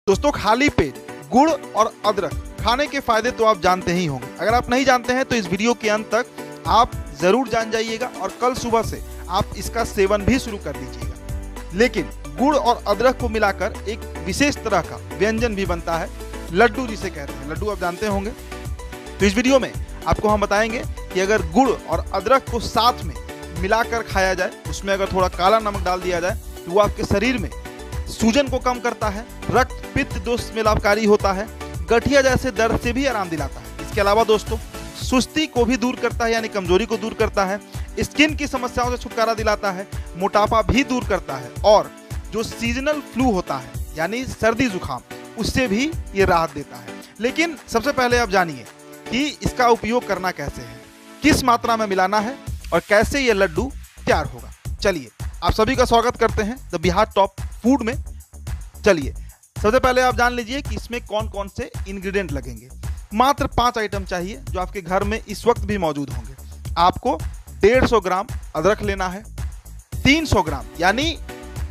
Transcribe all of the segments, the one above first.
दोस्तों, खाली पेट गुड़ और अदरक खाने के फायदे तो आप जानते ही होंगे। अगर आप नहीं जानते हैं तो इस वीडियो के अंत तक आप जरूर जान जाइएगा और कल सुबह से आप इसका सेवन भी शुरू कर दीजिएगा। लेकिन गुड़ और अदरक को मिलाकर एक विशेष तरह का व्यंजन भी बनता है, लड्डू जिसे कहते हैं। लड्डू आप जानते होंगे। तो इस वीडियो में आपको हम बताएंगे कि अगर गुड़ और अदरक को साथ में मिलाकर खाया जाए, उसमें अगर थोड़ा काला नमक डाल दिया जाए तो वो आपके शरीर में सूजन को कम करता है, रक्त पित्त दोष में लाभकारी होता है, गठिया जैसे दर्द से भी आराम दिलाता है। इसके अलावा दोस्तों, सुस्ती को भी दूर करता है, यानी कमजोरी को दूर करता है, स्किन की समस्याओं से छुटकारा दिलाता है, मोटापा भी दूर करता है और जो सीजनल फ्लू होता है यानी सर्दी जुकाम, उससे भी ये राहत देता है। लेकिन सबसे पहले आप जानिए कि इसका उपयोग करना कैसे है, किस मात्रा में मिलाना है और कैसे ये लड्डू तैयार होगा। चलिए, आप सभी का स्वागत करते हैं द बिहार टॉप फूड में। चलिए, सबसे पहले आप जान लीजिए कि इसमें कौन कौन से इंग्रेडिएंट लगेंगे। मात्र 5 आइटम चाहिए जो आपके घर में इस वक्त भी मौजूद होंगे। आपको 150 ग्राम अदरक लेना है, 300 ग्राम यानी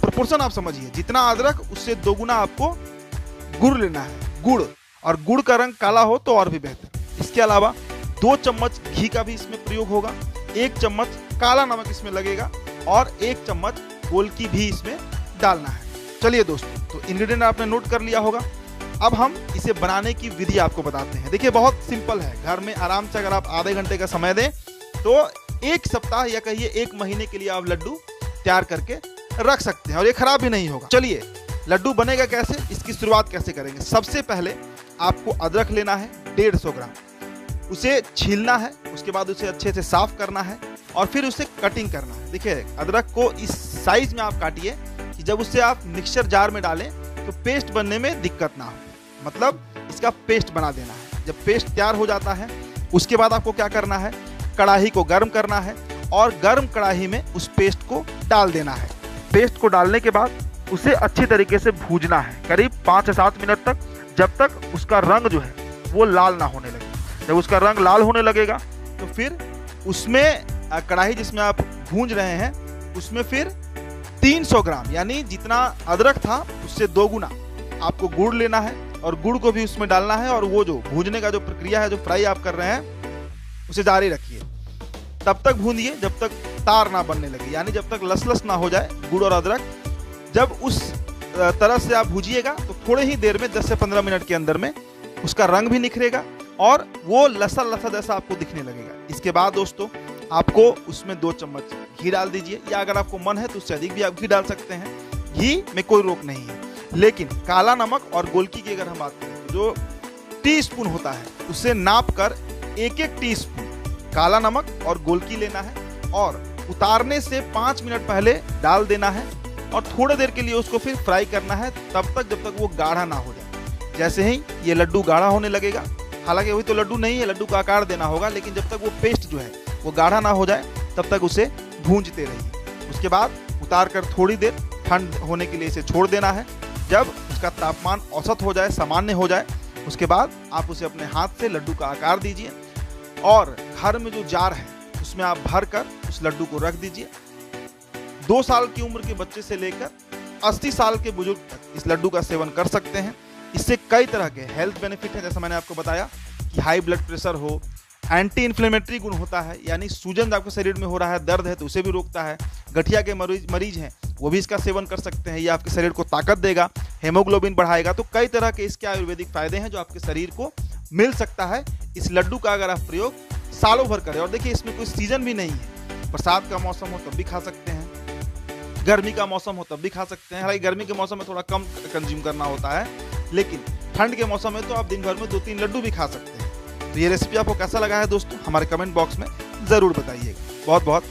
प्रोपोर्शन आप समझिए, जितना अदरक उससे 2 गुना आपको गुड़ लेना है। गुड़, और गुड़ का रंग काला हो तो और भी बेहतर। इसके अलावा 2 चम्मच घी का भी इसमें प्रयोग होगा, 1 चम्मच काला नमक इसमें लगेगा और 1 चम्मच गोलकी भी इसमें डालना है। चलिए दोस्तों, तो इंग्रेडिएंट आपने नोट कर लिया होगा। अब हम इसे बनाने की विधि आपको बताते हैं। देखिए, बहुत सिंपल है। घर में आराम से अगर आप आधे घंटे का समय दें तो 1 सप्ताह या कहिए 1 महीने के लिए आप लड्डू तैयार करके रख सकते हैं और ये खराब भी नहीं होगा। चलिए, लड्डू बनेगा कैसे, इसकी शुरुआत कैसे करेंगे। सबसे पहले आपको अदरक लेना है 150 ग्राम, उसे छीलना है, उसके बाद उसे अच्छे से साफ करना है और फिर उसे कटिंग करना है। देखिए, अदरक को इस साइज में आप काटिए कि जब उसे आप मिक्सचर जार में डालें तो पेस्ट बनने में दिक्कत ना हो, मतलब इसका पेस्ट बना देना है। जब पेस्ट तैयार हो जाता है उसके बाद आपको क्या करना है, कढ़ाई को गर्म करना है और गर्म कढ़ाई में उस पेस्ट को डाल देना है। पेस्ट को डालने के बाद उसे अच्छी तरीके से भूनना है, करीब 5 से 7 मिनट तक, जब तक उसका रंग जो है वो लाल ना होने लगे। जब उसका रंग लाल होने लगेगा तो फिर उसमें कढ़ाई जिसमें आप भून रहे हैं उसमें फिर 300 ग्राम यानी जितना अदरक था उससे 2 गुना आपको गुड़ लेना है और गुड़ को भी उसमें डालना है और वो जो भूनने का जो प्रक्रिया है, जो फ्राई आप कर रहे हैं, उसे जारी रखिए। तब तक भूनिए जब तक तार ना बनने लगे, यानी जब तक लस ना हो जाए गुड़ और अदरक। जब उस तरह से आप भूजिएगा तो थोड़े ही देर में 10 से 15 मिनट के अंदर में उसका रंग भी निखरेगा और वो लसा लसा जैसा आपको दिखने लगेगा। इसके बाद दोस्तों, आपको उसमें 2 चम्मच घी डाल दीजिए, या अगर आपको मन है तो उससे अधिक भी आप घी डाल सकते हैं। घी में कोई रोक नहीं है। लेकिन काला नमक और गोलकी की अगर हम बात करें, जो टीस्पून होता है उससे नाप कर 1-1 टीस्पून काला नमक और गोलकी लेना है और उतारने से 5 मिनट पहले डाल देना है और थोड़ी देर के लिए उसको फिर फ्राई करना है, तब तक जब तक वो गाढ़ा ना हो जाए। जैसे ही ये लड्डू गाढ़ा होने लगेगा, हालांकि वही तो लड्डू नहीं है, लड्डू का आकार देना होगा, लेकिन जब तक वो पेस्ट जो है वो गाढ़ा ना हो जाए तब तक उसे भूंजते रहिए। उसके बाद उतार कर थोड़ी देर ठंड होने के लिए इसे छोड़ देना है। जब उसका तापमान औसत हो जाए, सामान्य हो जाए, उसके बाद आप उसे अपने हाथ से लड्डू का आकार दीजिए और घर में जो जार है उसमें आप भर कर उस लड्डू को रख दीजिए। 2 साल की उम्र के बच्चे से लेकर 80 साल के बुजुर्ग तक इस लड्डू का सेवन कर सकते हैं। इससे कई तरह के हेल्थ बेनिफिट हैं, जैसा मैंने आपको बताया कि हाई ब्लड प्रेशर हो, एंटी इन्फ्लेमेटरी गुण होता है, यानी सूजन आपके शरीर में हो रहा है, दर्द है तो उसे भी रोकता है। गठिया के मरीज हैं वो भी इसका सेवन कर सकते हैं, ये आपके शरीर को ताकत देगा, हेमोग्लोबिन बढ़ाएगा। तो कई तरह के इसके आयुर्वेदिक फायदे हैं जो आपके शरीर को मिल सकता है। इस लड्डू का अगर आप प्रयोग सालों भर करें, और देखिए इसमें कोई सीजन भी नहीं है, बरसात का मौसम हो तब भी खा सकते हैं, गर्मी का मौसम हो तब भी खा सकते हैं। हालांकि गर्मी के मौसम में थोड़ा कम कंज्यूम करना होता है, लेकिन ठंड के मौसम में तो आप दिन भर में 2-3 लड्डू भी खा सकते हैं। तो ये रेसिपी आपको कैसा लगा है दोस्तों, हमारे कमेंट बॉक्स में ज़रूर बताइएगा। बहुत बहुत